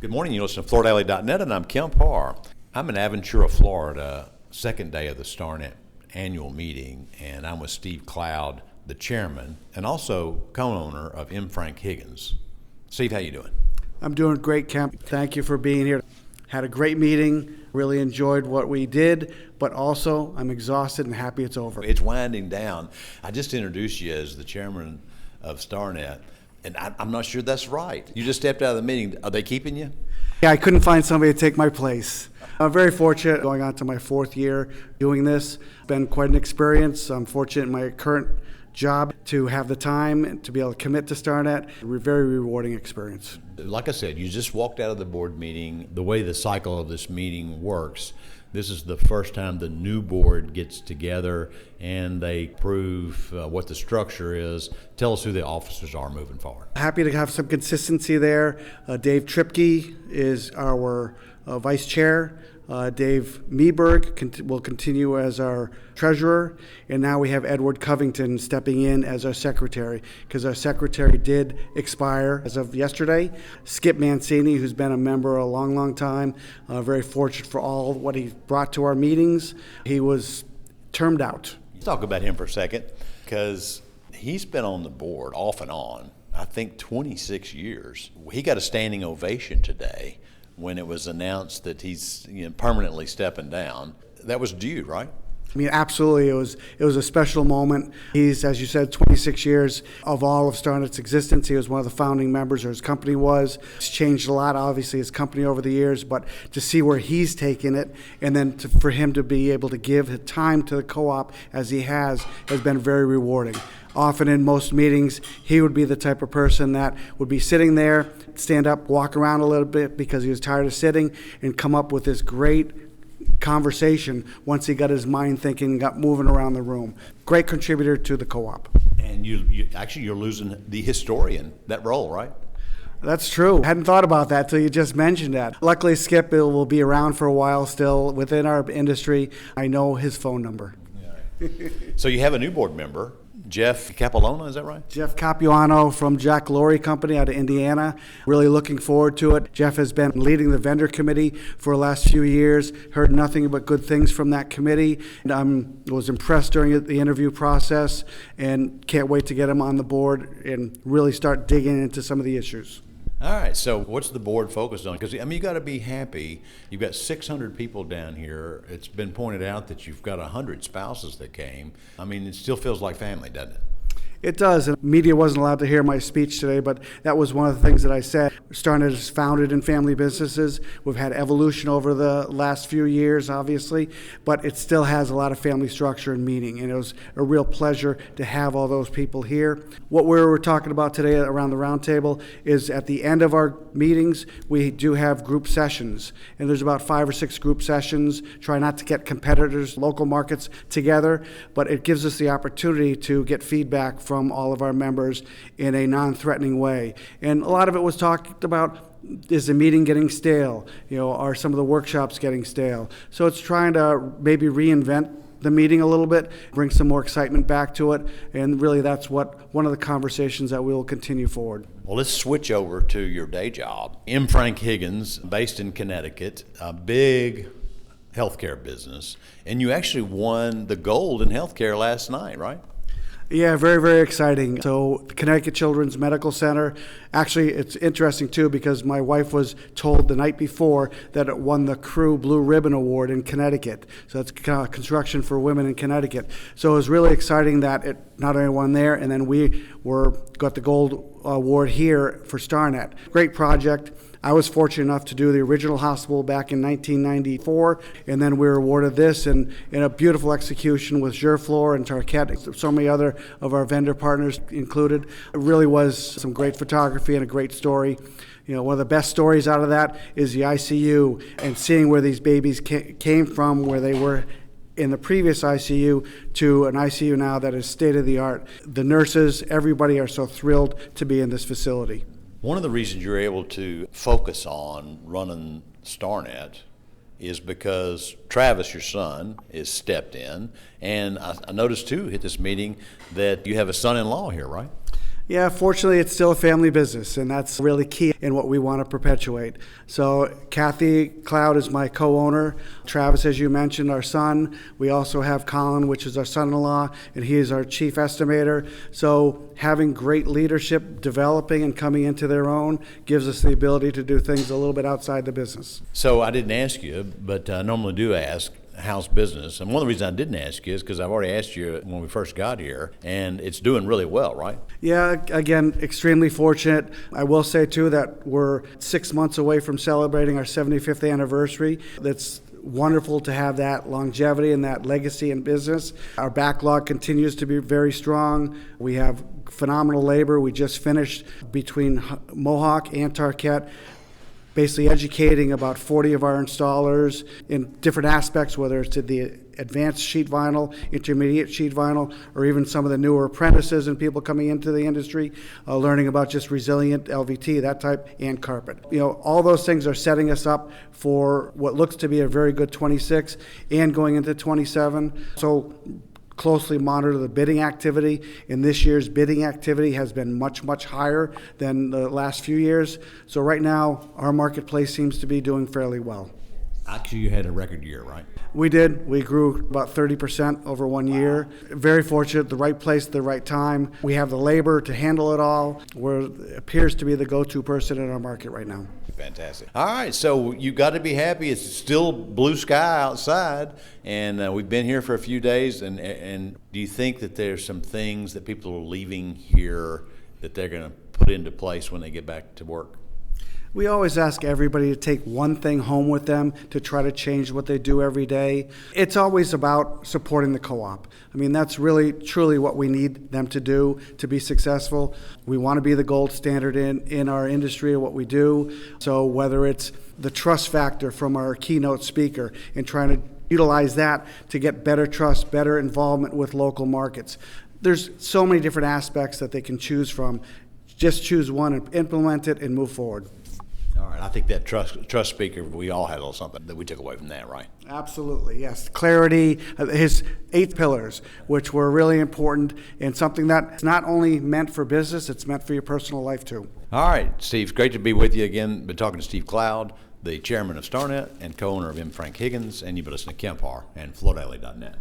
Good morning. You listen to FloorDaily.net, and I'm Kemp Harr. I'm in Aventura, Florida, second day of the Starnet annual meeting, and I'm with Steve Cloud, the chairman, and also co-owner of M. Frank Higgins. Steve, how you doing? I'm doing great, Kemp. Thank you for being here. Had a great meeting, really enjoyed what we did, but also I'm exhausted and happy it's over. It's winding down. I just introduced you as the chairman of Starnet, and I'm not sure that's right. You just stepped out of the meeting. Are they keeping you? Yeah, I couldn't find somebody to take my place. I'm very fortunate going on to my fourth year doing this. It's been quite an experience. I'm fortunate in my current job to have the time and to be able to commit to Starnet. A very rewarding experience. Like I said, you just walked out of the board meeting. The way the cycle of this meeting works, this is the first time the new board gets together and they prove what the structure is. Tell us who the officers are moving forward. Happy to have some consistency there. Dave Tripke is our vice chair. Dave Meberg will continue as our treasurer, and now we have Edward Covington stepping in as our secretary, because our secretary did expire as of yesterday. Skip Mancini, who's been a member a long time, very fortunate for all what he brought to our meetings. He was termed out. Let's talk about him for a second, because he's been on the board off and on, I think 26 years. He got a standing ovation today when it was announced that he's permanently stepping down. That was due, right? I mean, absolutely. It was a special moment. He's, as you said, 26 years of all of Starnet's existence. He was one of the founding members, or his company was. It's changed a lot, obviously, his company over the years, but to see where he's taken it, and then for him to be able to give time to the co-op as he has been very rewarding. Often in most meetings, he would be the type of person that would be sitting there, stand up, walk around a little bit because he was tired of sitting, and come up with this great conversation once he got his mind thinking and got moving around the room. Great contributor to the co-op. And you're losing the historian, that role, right? That's true. Hadn't thought about that till you just mentioned that. Luckily, Skip will be around for a while still within our industry. I know his phone number. Yeah. So you have a new board member, Jeff Capilano, is that right? Jeff Capuano from Jack Laurie Company out of Indiana. Really looking forward to it. Jeff has been leading the vendor committee for the last few years. Heard nothing but good things from that committee. And was impressed during the interview process and can't wait to get him on the board and really start digging into some of the issues. All right, so what's the board focused on? Because, I mean, you got to be happy. You've got 600 people down here. It's been pointed out that you've got 100 spouses that came. I mean, it still feels like family, doesn't it? It does. And media wasn't allowed to hear my speech today, but that was one of the things that I said. Starnet is founded in family businesses. We've had evolution over the last few years, obviously, but it still has a lot of family structure and meaning. And it was a real pleasure to have all those people here. What we were talking about today around the round table is at the end of our meetings, we do have group sessions. And there's about 5 or 6 group sessions. Try not to get competitors, local markets together, but it gives us the opportunity to get feedback from all of our members in a non-threatening way. And a lot of it was talked about, is the meeting getting stale? Are some of the workshops getting stale? So it's trying to maybe reinvent the meeting a little bit, bring some more excitement back to it, and really that's one of the conversations that we will continue forward. Well, let's switch over to your day job. M. Frank Higgins, based in Connecticut, a big healthcare business, and you actually won the gold in healthcare last night, right? Yeah, very exciting. So the Connecticut Children's Medical Center, actually it's interesting too because my wife was told the night before that it won the Crew Blue Ribbon Award in Connecticut. So it's construction for women in Connecticut. So it was really exciting that it not only won there, and then we got the gold award here for Starnet. Great project. I was fortunate enough to do the original hospital back in 1994, and then we were awarded this in a beautiful execution with Gerflor and Tarquette, so many other of our vendor partners included. It really was some great photography and a great story. One of the best stories out of that is the ICU and seeing where these babies came from, where they were in the previous ICU to an ICU now that is state-of-the-art. The nurses, everybody are so thrilled to be in this facility. One of the reasons you're able to focus on running Starnet is because Travis, your son, is stepped in. And I noticed, too, at this meeting that you have a son-in-law here, right? Yeah, fortunately, it's still a family business, and that's really key in what we want to perpetuate. So Kathy Cloud is my co-owner. Travis, as you mentioned, our son. We also have Colin, which is our son-in-law, and he is our chief estimator. So having great leadership, developing and coming into their own gives us the ability to do things a little bit outside the business. So I didn't ask you, but I normally do ask, how's business? And one of the reasons I didn't ask you is because I've already asked you when we first got here, and it's doing really well, right? Yeah, again, extremely fortunate. I will say, too, that we're 6 months away from celebrating our 75th anniversary. That's wonderful to have that longevity and that legacy in business. Our backlog continues to be very strong. We have phenomenal labor. We just finished between Mohawk and Tarquette, basically educating about 40 of our installers in different aspects, whether it's the advanced sheet vinyl, intermediate sheet vinyl, or even some of the newer apprentices and people coming into the industry, learning about just resilient LVT, that type, and carpet. All those things are setting us up for what looks to be a very good 26 and going into 27. So closely monitor the bidding activity, and this year's bidding activity has been much, much higher than the last few years. So right now, our marketplace seems to be doing fairly well. Actually, you had a record year, right? We did. We grew about 30% over 1 year. Very fortunate, the right place at the right time. We have the labor to handle it all. We're appears to be the go-to person in our market right now. Fantastic. All right, so you got to be happy. It's still blue sky outside, and we've been here for a few days. And do you think that there's some things that people are leaving here that they're going to put into place when they get back to work? We always ask everybody to take one thing home with them to try to change what they do every day. It's always about supporting the co-op. I mean, that's really, truly what we need them to do to be successful. We want to be the gold standard in our industry of what we do. So whether it's the trust factor from our keynote speaker and trying to utilize that to get better trust, better involvement with local markets. There's so many different aspects that they can choose from. Just choose one and implement it and move forward. All right, I think that trust speaker, we all had a little something that we took away from that, right? Absolutely, yes. Clarity, his 8 pillars, which were really important and something that's not only meant for business, it's meant for your personal life too. All right, Steve, it's great to be with you again. Been talking to Steve Cloud, the chairman of Starnet and co-owner of M. Frank Higgins, and you've been listening to Kemp Harr and FloorDaily.net.